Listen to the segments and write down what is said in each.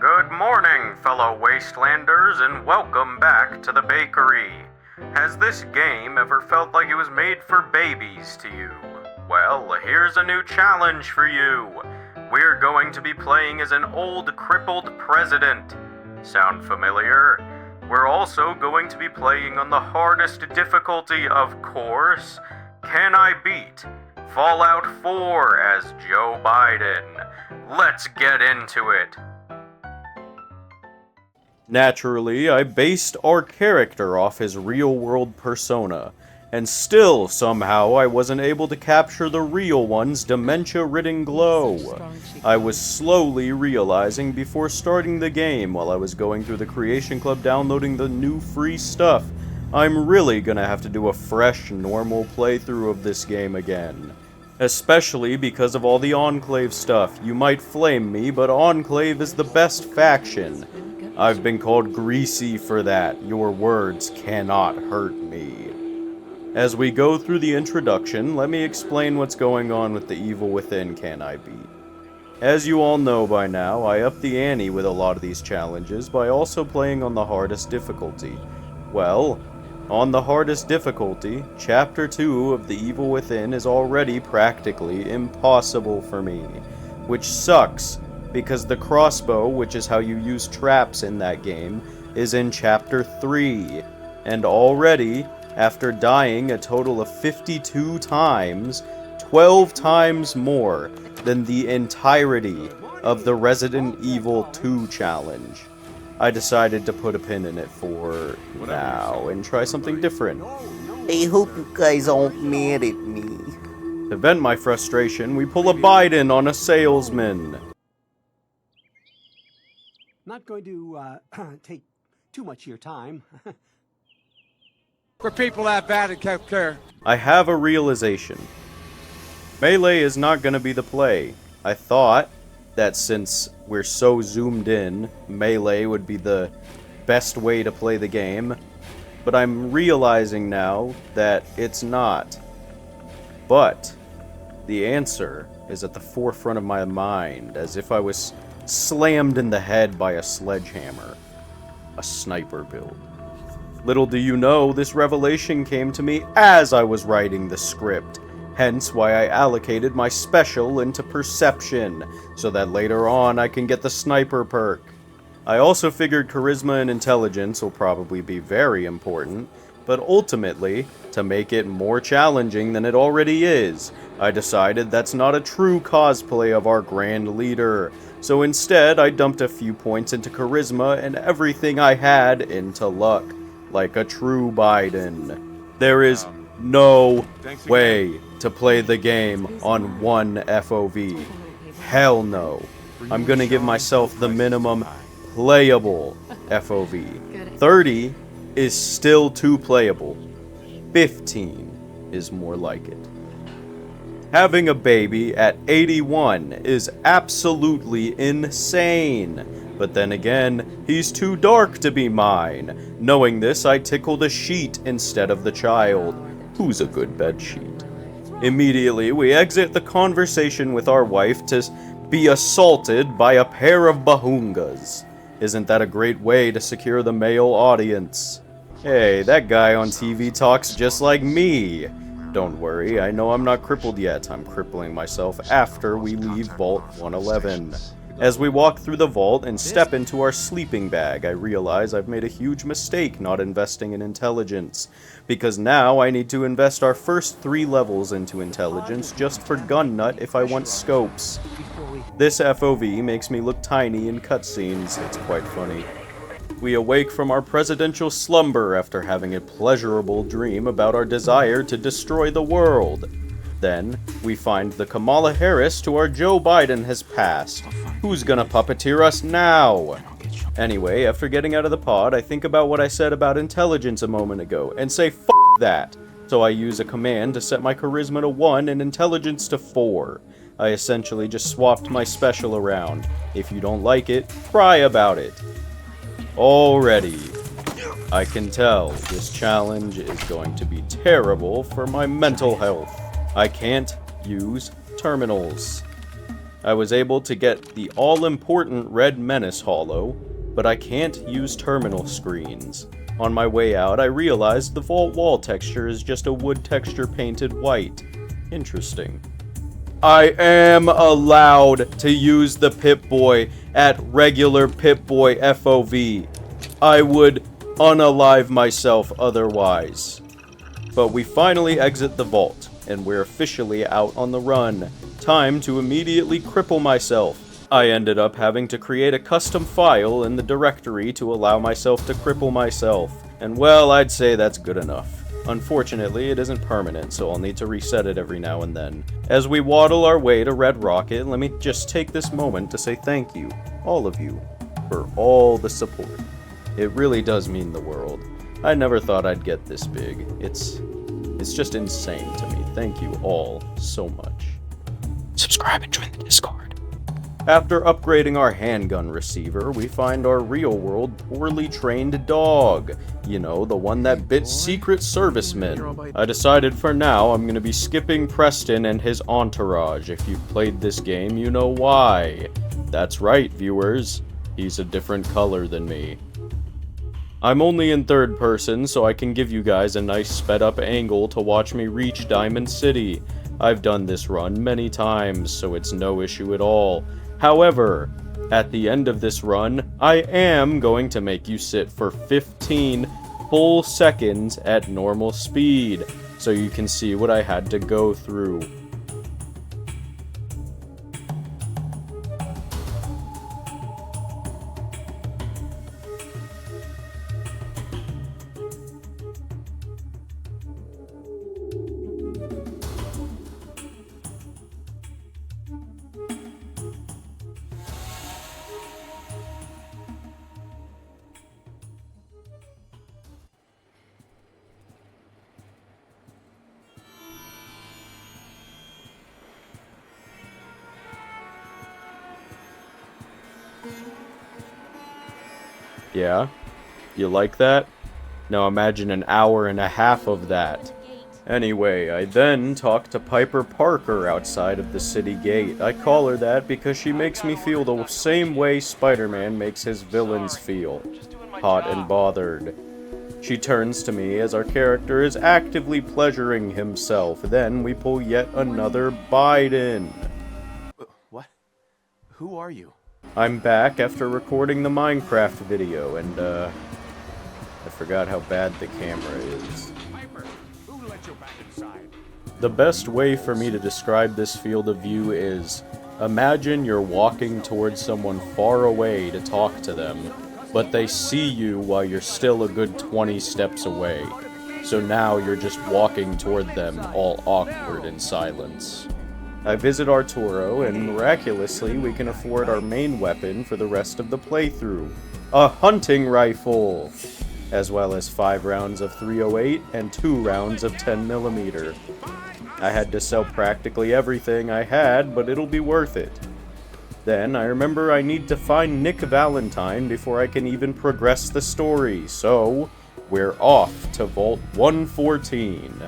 Good morning, fellow wastelanders, and welcome back to the bakery. Has this game ever felt like it was made for babies to you? Well, here's a new challenge for you. We're going to be playing as an old, crippled president. Sound familiar? We're also going to be playing on the hardest difficulty, of course. Can I beat Fallout 4 as Joe Biden? Let's get into it. Naturally, I based our character off his real-world persona, and still, somehow, I wasn't able to capture the real one's dementia-ridden glow. I was slowly realizing before starting the game while I was going through the Creation Club downloading the new free stuff, I'm really gonna have to do a fresh, normal playthrough of this game again. Especially because of all the Enclave stuff. You might flame me, but Enclave is the best faction. I've been called greasy for that. Your words cannot hurt me. As we go through the introduction, let me explain what's going on with the Evil Within Can I Beat. As you all know by now, I upped the ante with a lot of these challenges by also playing on the hardest difficulty. Well, on the hardest difficulty, Chapter 2 of The Evil Within is already practically impossible for me, which sucks, because the crossbow, which is how you use traps in that game, is in Chapter 3, and already, after dying a total of 52 times, 12 times more than the entirety of the Resident Evil 2 challenge, I decided to put a pin in it for now and try something different. I hope you guys aren't mad at me. To vent my frustration, we pull a Biden on a salesman. Not going to take too much of your time. For people that bad in healthcare. I have a realization. Melee is not gonna be the play. I thought that since we're so zoomed in, Melee would be the best way to play the game, but I'm realizing now that it's not. But the answer is at the forefront of my mind, as if I was slammed in the head by a sledgehammer. A sniper build. Little do you know, this revelation came to me as I was writing the script, hence why I allocated my special into perception, so that later on I can get the sniper perk. I also figured charisma and intelligence will probably be very important, but ultimately, to make it more challenging than it already is, I decided that's not a true cosplay of our grand leader. So instead, I dumped a few points into charisma and everything I had into luck, like a true Biden. There is no way to play the game on one FOV. Hell no. I'm gonna give myself the minimum playable FOV. 30 is still too playable. 15 is more like it. Having a baby at 81 is absolutely insane. But then again, he's too dark to be mine. Knowing this, I tickled a sheet instead of the child. Who's a good bed sheet? Immediately, we exit the conversation with our wife to be assaulted by a pair of bahungas. Isn't that a great way to secure the male audience? Hey, that guy on TV talks just like me. Don't worry, I know I'm not crippled yet. I'm crippling myself after we leave Vault 111. As we walk through the vault and step into our sleeping bag, I realize I've made a huge mistake not investing in intelligence, because now I need to invest our first 3 levels into intelligence just for gun nut if I want scopes. This FOV makes me look tiny in cutscenes. It's quite funny. We awake from our presidential slumber after having a pleasurable dream about our desire to destroy the world. Then, we find the Kamala Harris to our Joe Biden has passed. Who's gonna puppeteer us now? Anyway, after getting out of the pod, I think about what I said about intelligence a moment ago, and say f*** that. So I use a command to set my charisma to 1 and intelligence to 4. I essentially just swapped my special around. If you don't like it, cry about it. Already, I can tell this challenge is going to be terrible for my mental health. I can't use terminals. I was able to get the all-important Red Menace holo, but I can't use terminal screens. On my way out, I realized the vault wall texture is just a wood texture painted white. Interesting. I am allowed to use the Pip-Boy at regular Pip-Boy FOV. I would unalive myself otherwise. But we finally exit the vault, and we're officially out on the run. Time to immediately cripple myself. I ended up having to create a custom file in the directory to allow myself to cripple myself. And well, I'd say that's good enough. Unfortunately, it isn't permanent, so I'll need to reset it every now and then. As we waddle our way to Red Rocket, let me just take this moment to say thank you, all of you, for all the support. It really does mean the world. I never thought I'd get this big. It's just insane to me. Thank you all so much. Subscribe and join the Discord. After upgrading our handgun receiver, we find our real-world, poorly trained dog. You know, the one that bit Secret Servicemen. I decided for now I'm gonna be skipping Preston and his entourage. If you've played this game, you know why. That's right, viewers. He's a different color than me. I'm only in third person, so I can give you guys a nice sped-up angle to watch me reach Diamond City. I've done this run many times, so it's no issue at all. However, at the end of this run, I am going to make you sit for 15 full seconds at normal speed, so you can see what I had to go through. Yeah? You like that? Now imagine an hour and a half of that. Anyway, I then talked to Piper Parker outside of the city gate. I call her that because she makes me feel the same way Spider-Man makes his villains feel. Hot and bothered. She turns to me as our character is actively pleasuring himself. Then we pull yet another Biden. What? Who are you? I'm back after recording the Minecraft video, and, I forgot how bad the camera is. The best way for me to describe this field of view is, imagine you're walking towards someone far away to talk to them, but they see you while you're still a good 20 steps away. So now you're just walking toward them, all awkward in silence. I visit Arturo, and miraculously we can afford our main weapon for the rest of the playthrough. A hunting rifle! As well as 5 rounds of .308 and 2 rounds of 10mm. I had to sell practically everything I had, but it'll be worth it. Then I remember I need to find Nick Valentine before I can even progress the story, so we're off to Vault 114.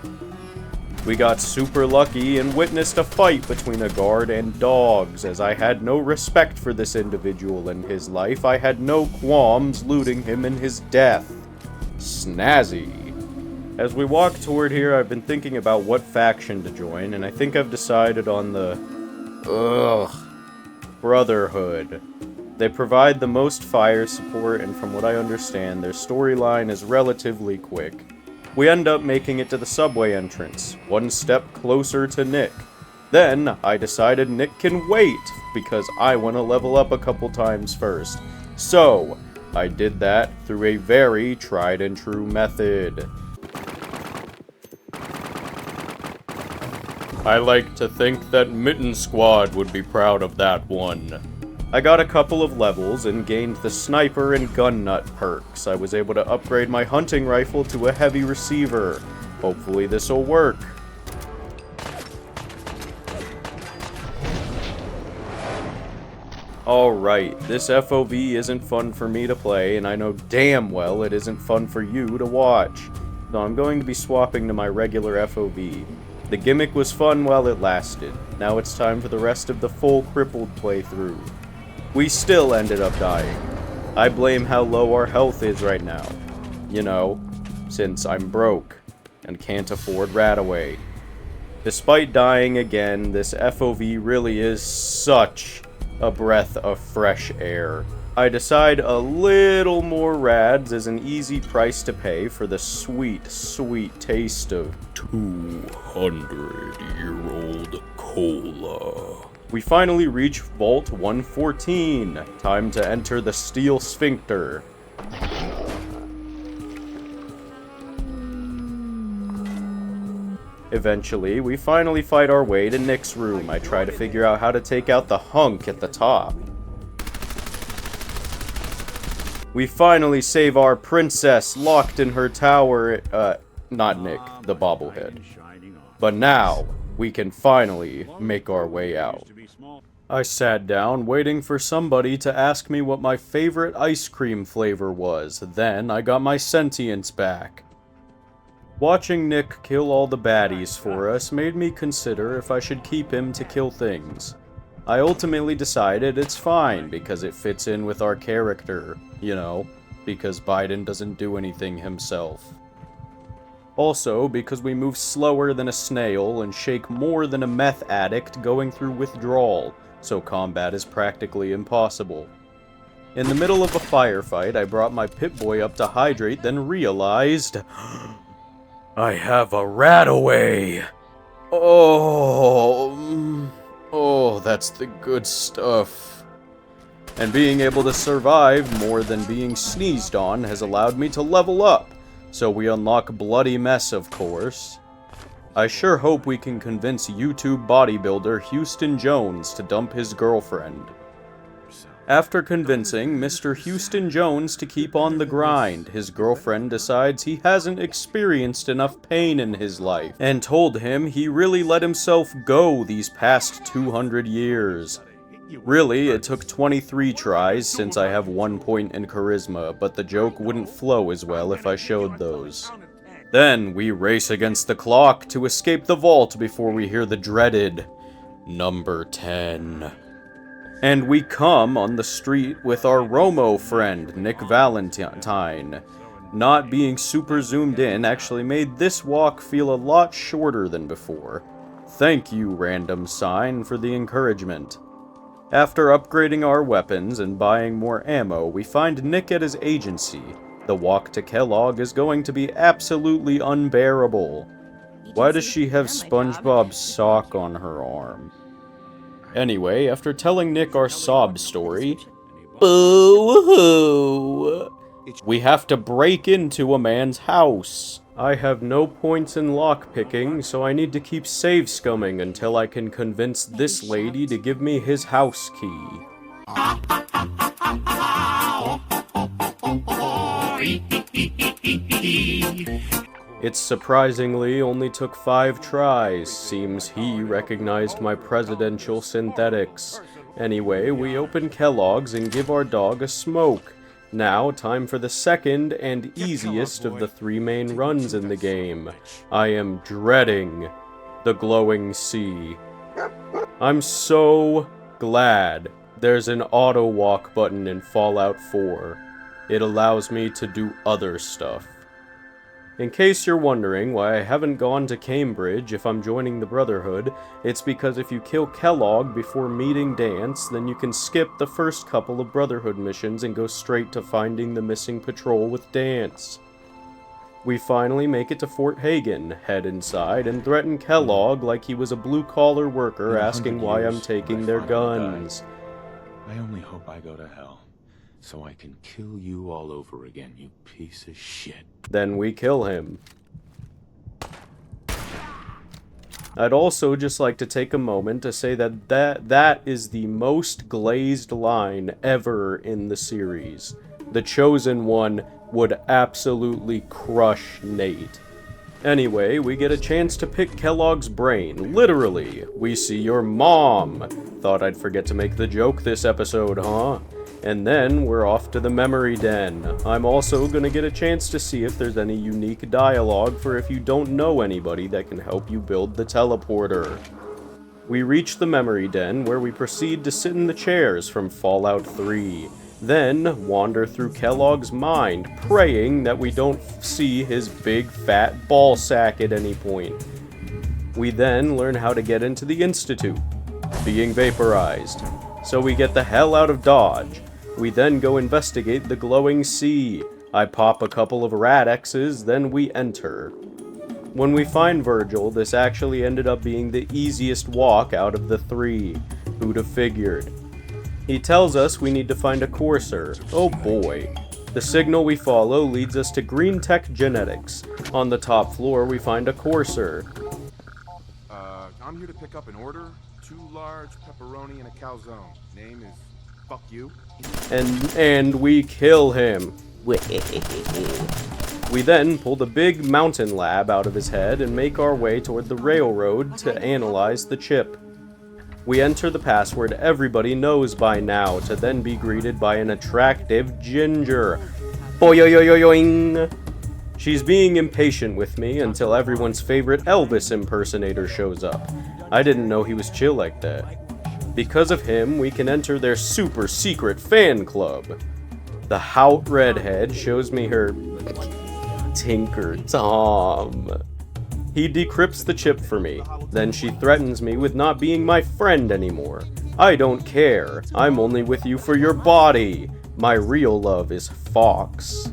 We got super lucky and witnessed a fight between a guard and dogs. As I had no respect for this individual and his life, I had no qualms looting him in his death. Snazzy. As we walk toward here, I've been thinking about what faction to join, and I think I've decided on the... Brotherhood. They provide the most fire support, and from what I understand, their storyline is relatively quick. We end up making it to the subway entrance, one step closer to Nick. Then, I decided Nick can wait, because I want to level up a couple times first. So, I did that through a very tried and true method. I like to think that Mitten Squad would be proud of that one. I got a couple of levels and gained the sniper and gun nut perks. I was able to upgrade my hunting rifle to a heavy receiver. Hopefully this'll work. Alright, this FOV isn't fun for me to play, and I know damn well it isn't fun for you to watch. So I'm going to be swapping to my regular FOV. The gimmick was fun while it lasted. Now it's time for the rest of the full crippled playthrough. We still ended up dying. I blame how low our health is right now. You know, since I'm broke and can't afford Radaway. Despite dying again, this FOV really is such a breath of fresh air. I decide a little more rads is an easy price to pay for the sweet, sweet taste of 200-year-old cola. We finally reach Vault 114. Time to enter the Steel Sphincter. Eventually, we finally fight our way to Nick's room. I try to figure out how to take out the hunk at the top. We finally save our princess locked in her tower. Not Nick, the bobblehead. But now, we can finally make our way out. I sat down, waiting for somebody to ask me what my favorite ice cream flavor was. Then, I got my sentience back. Watching Nick kill all the baddies for us made me consider if I should keep him to kill things. I ultimately decided it's fine because it fits in with our character, you know, because Biden doesn't do anything himself. Also, because we move slower than a snail and shake more than a meth addict going through withdrawal, so combat is practically impossible. In the middle of a firefight, I brought my Pip-Boy up to hydrate, then realized... I have a Radaway! Oh, that's the good stuff. And being able to survive more than being sneezed on has allowed me to level up. So we unlock Bloody Mess, of course. I sure hope we can convince YouTube bodybuilder Houston Jones to dump his girlfriend. After convincing Mr. Houston Jones to keep on the grind, his girlfriend decides he hasn't experienced enough pain in his life, and told him he really let himself go these past 200 years. Really, it took 23 tries since I have 1 point in charisma, but the joke wouldn't flow as well if I showed those. Then, we race against the clock to escape the vault before we hear the dreaded number 10. And we come on the street with our Romo friend, Nick Valentine. Not being super zoomed in actually made this walk feel a lot shorter than before. Thank you, random sign, for the encouragement. After upgrading our weapons and buying more ammo, we find Nick at his agency. The walk to Kellogg is going to be absolutely unbearable. Why does she have SpongeBob's sock on her arm? Anyway, after telling Nick our sob story, boo-hoo, we have to break into a man's house. I have no points in lockpicking, so I need to keep save scumming until I can convince this lady to give me his house key. It surprisingly only took 5 tries. Seems he recognized my presidential synthetics. Anyway, we open Kellogg's and give our dog a smoke. Now, time for the second and easiest of the 3 main runs in the game. I am dreading the glowing sea. I'm so glad there's an auto walk button in Fallout 4. It allows me to do other stuff. In case you're wondering why I haven't gone to Cambridge if I'm joining the Brotherhood, it's because if you kill Kellogg before meeting Dance, then you can skip the first couple of Brotherhood missions and go straight to finding the missing patrol with Dance. We finally make it to Fort Hagen, head inside, and threaten Kellogg like he was a blue-collar worker asking why I'm taking their guns. I only hope I go to hell, so I can kill you all over again, you piece of shit. Then we kill him. I'd also just like to take a moment to say that is the most glazed line ever in the series. The Chosen One would absolutely crush Nate. Anyway, we get a chance to pick Kellogg's brain. Literally, we see your mom. Thought I'd forget to make the joke this episode, huh? And then we're off to the memory den. I'm also gonna get a chance to see if there's any unique dialogue for if you don't know anybody that can help you build the teleporter. We reach the memory den, where we proceed to sit in the chairs from Fallout 3. Then wander through Kellogg's mind, praying that we don't see his big fat ball sack at any point. We then learn how to get into the Institute, being vaporized. So we get the hell out of Dodge. We then go investigate the glowing sea. I pop a couple of Radexes, then we enter. When we find Virgil, this actually ended up being the easiest walk out of the 3. Who'd have figured? He tells us we need to find a courser. Oh boy. The signal we follow leads us to Green Tech Genetics. On the top floor, we find a courser. I'm here to pick up an order. 2 large pepperoni and a calzone. Name is Fuck You. And we kill him. We then pull the big mountain lab out of his head and make our way toward the railroad to analyze the chip. We enter the password everybody knows by now, to then be greeted by an attractive ginger. Boyoyoyoyoing! She's being impatient with me until everyone's favorite Elvis impersonator shows up. I didn't know he was chill like that. Because of him, we can enter their super secret fan club. The Hout redhead shows me her Tinker Tom. He decrypts the chip for me. Then she threatens me with not being my friend anymore. I don't care. I'm only with you for your body. My real love is Fox.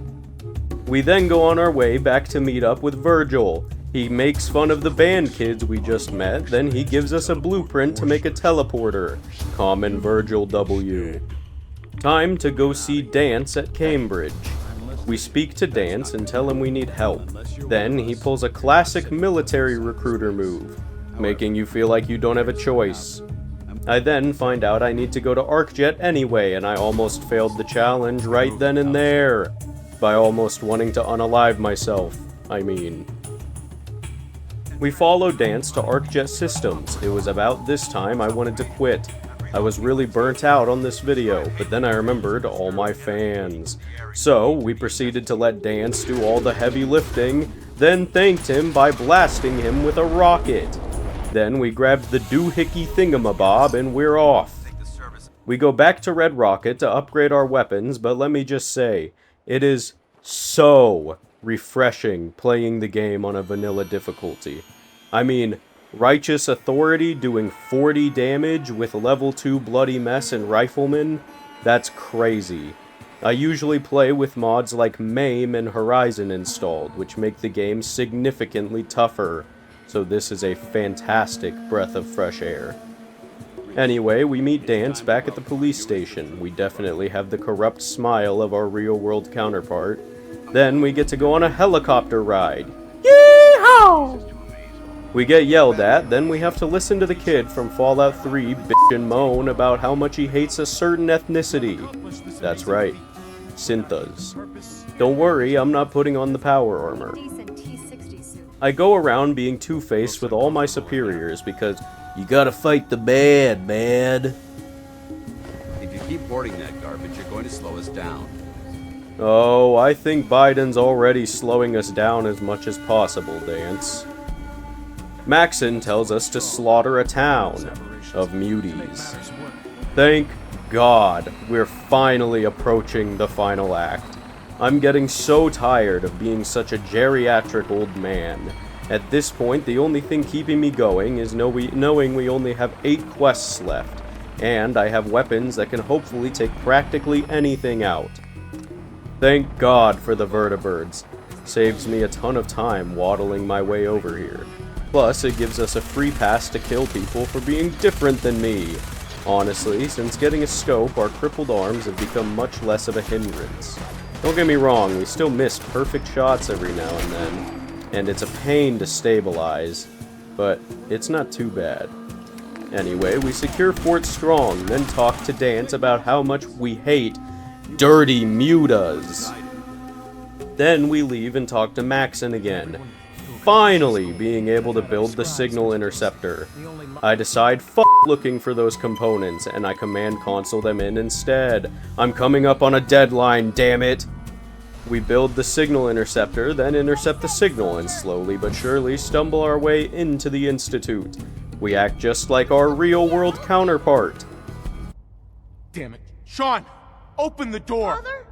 We then go on our way back to meet up with Virgil. He makes fun of the band kids we just met, then he gives us a blueprint to make a teleporter. Common Virgil W. Time to go see Dance at Cambridge. We speak to Dance and tell him we need help. Then he pulls a classic military recruiter move, making you feel like you don't have a choice. I then find out I need to go to ArcJet anyway, and I almost failed the challenge right then and there. By almost wanting to unalive myself, I mean. We follow Dance to ArcJet Systems. It was about this time I wanted to quit. I was really burnt out on this video, but then I remembered all my fans. So, we proceeded to let Dance do all the heavy lifting, then thanked him by blasting him with a rocket. Then we grabbed the doohickey thingamabob and we're off. We go back to Red Rocket to upgrade our weapons, but let me just say, it is so refreshing playing the game on a vanilla difficulty. I mean, Righteous Authority doing 40 damage with level 2 Bloody Mess and Rifleman? That's crazy. I usually play with mods like MAME and Horizon installed, which make the game significantly tougher, so this is a fantastic breath of fresh air. Anyway, we meet Dance back at the police station. We definitely have the corrupt smile of our real-world counterpart. Then we get to go on a helicopter ride. Yee-haw! We get yelled at, then we have to listen to the kid from Fallout 3 bitch and moan about how much he hates a certain ethnicity. That's right, Synthas. Don't worry, I'm not putting on the power armor. I go around being two-faced with all my superiors because you gotta fight the bad, man. If you keep boarding that garbage, you're going to slow us down. Oh, I think Biden's already slowing us down as much as possible, Dance. Maxon tells us to slaughter a town of muties. Thank God, we're finally approaching the final act. I'm getting so tired of being such a geriatric old man. At this point, the only thing keeping me going is knowing we only have 8 quests left, and I have weapons that can hopefully take practically anything out. Thank God for the vertibirds. Saves me a ton of time waddling my way over here. Plus, it gives us a free pass to kill people for being different than me. Honestly, since getting a scope, our crippled arms have become much less of a hindrance. Don't get me wrong, we still miss perfect shots every now and then, and it's a pain to stabilize, but it's not too bad. Anyway, we secure Fort Strong, then talk to Dance about how much we hate dirty mutas. Then we leave and talk to Maxon again, finally being able to build the signal interceptor. I decide, fuck looking for those components, and I command console them in instead. I'm coming up on a deadline, damn it! We build the signal interceptor, then intercept the signal, and slowly but surely stumble our way into the Institute. We act just like our real-world counterpart. Damn it. Sean! Open the door! Father?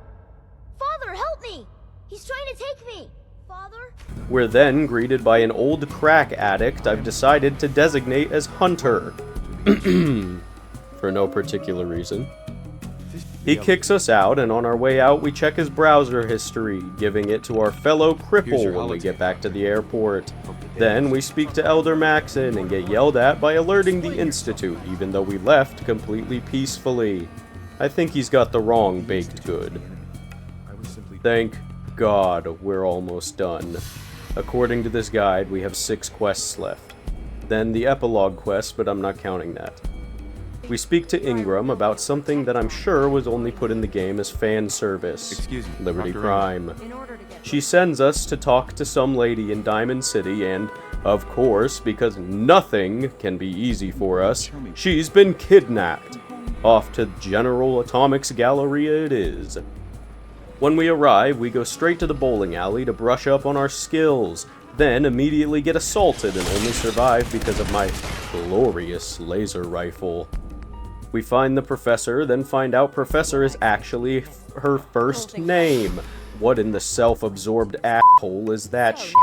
Father, help me! He's trying to take me! Father? We're then greeted by an old crack addict I've decided to designate as Hunter. For no particular reason. He kicks us out, and on our way out we check his browser history, giving it to our fellow cripple when we get back to the airport. Then we speak to Elder Maxon and get yelled at by alerting the Institute, even though we left completely peacefully. I think he's got the wrong baked good. Thank God we're almost done. According to this guide, we have 6 quests left. Then the epilogue quest, but I'm not counting that. We speak to Ingram about something that I'm sure was only put in the game as fan service. Excuse me, Liberty Dr. Prime. She sends us to talk to some lady in Diamond City and, of course, because nothing can be easy for us, she's been kidnapped. Off to General Atomics Galleria it is. When we arrive, we go straight to the bowling alley to brush up on our skills, then immediately get assaulted and only survive because of my glorious laser rifle. We find the professor, then find out Professor is actually her first name. What in the self-absorbed asshole is that sh**?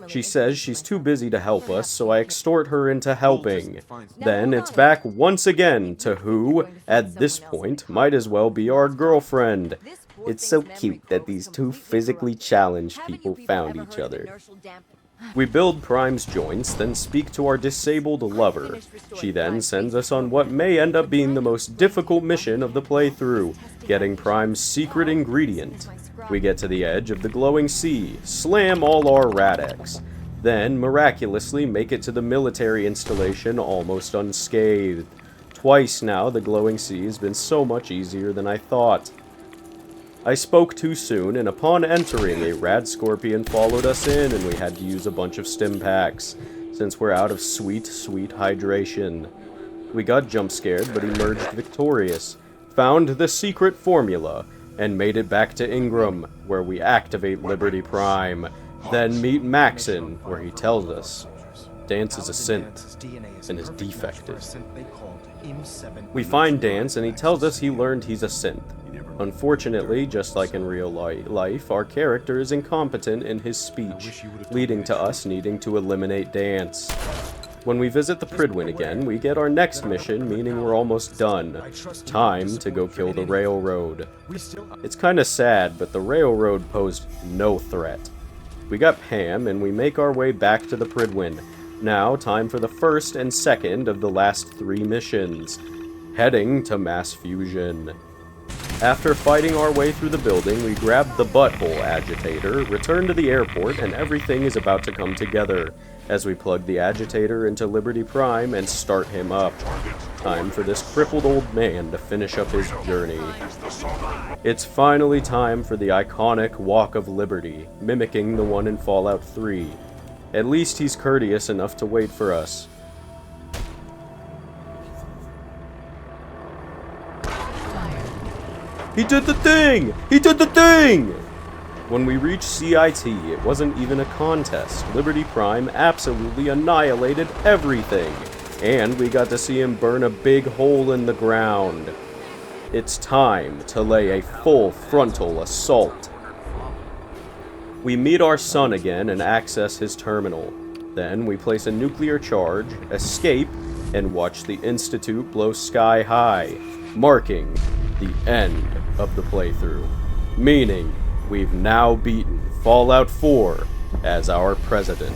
She says she's too busy to help us, so I extort her into helping. Then it's back once again to who, at this point, might as well be our girlfriend. It's so cute that these two physically challenged people found each other. We build Prime's joints, then speak to our disabled lover. She then sends us on what may end up being the most difficult mission of the playthrough, getting Prime's secret ingredient. We get to the edge of the glowing sea, slam all our Rad-X, then miraculously make it to the military installation almost unscathed. Twice now, the glowing sea has been so much easier than I thought. I spoke too soon, and upon entering, a rad scorpion followed us in, and we had to use a bunch of stim packs, since we're out of sweet, sweet hydration. We got jump scared, but emerged victorious, found the secret formula, and made it back to Ingram, where we activate Liberty Prime, then meet Maxon, where he tells us Dance is a synth, and is defective. We find Dance, and he tells us he learned he's a synth. Unfortunately, just like in real life, our character is incompetent in his speech, leading to us needing to eliminate Dance. When we visit the Prydwen again, we get our next mission, meaning we're almost done. Time to go kill the Railroad. It's kinda sad, but the Railroad posed no threat. We got Pam, and we make our way back to the Prydwen. Now, time for the first and second of the last 3 missions. Heading to Mass Fusion. After fighting our way through the building, we grab the Butthole Agitator, return to the airport, and everything is about to come together, as we plug the Agitator into Liberty Prime and start him up. Time for this crippled old man to finish up his journey. It's finally time for the iconic Walk of Liberty, mimicking the one in Fallout 3. At least he's courteous enough to wait for us. He did the thing! He did the thing! When we reached CIT, it wasn't even a contest. Liberty Prime absolutely annihilated everything. And we got to see him burn a big hole in the ground. It's time to lay a full frontal assault. We meet our son again and access his terminal. Then we place a nuclear charge, escape, and watch the Institute blow sky high, marking the end of the playthrough. Meaning, we've now beaten Fallout 4 as our president.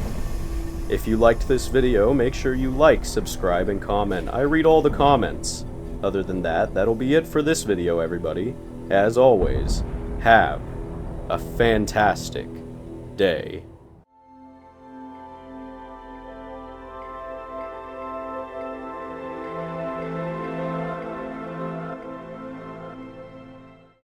If you liked this video, make sure you like, subscribe, and comment. I read all the comments. Other than that, that'll be it for this video, everybody. As always, have a fantastic day.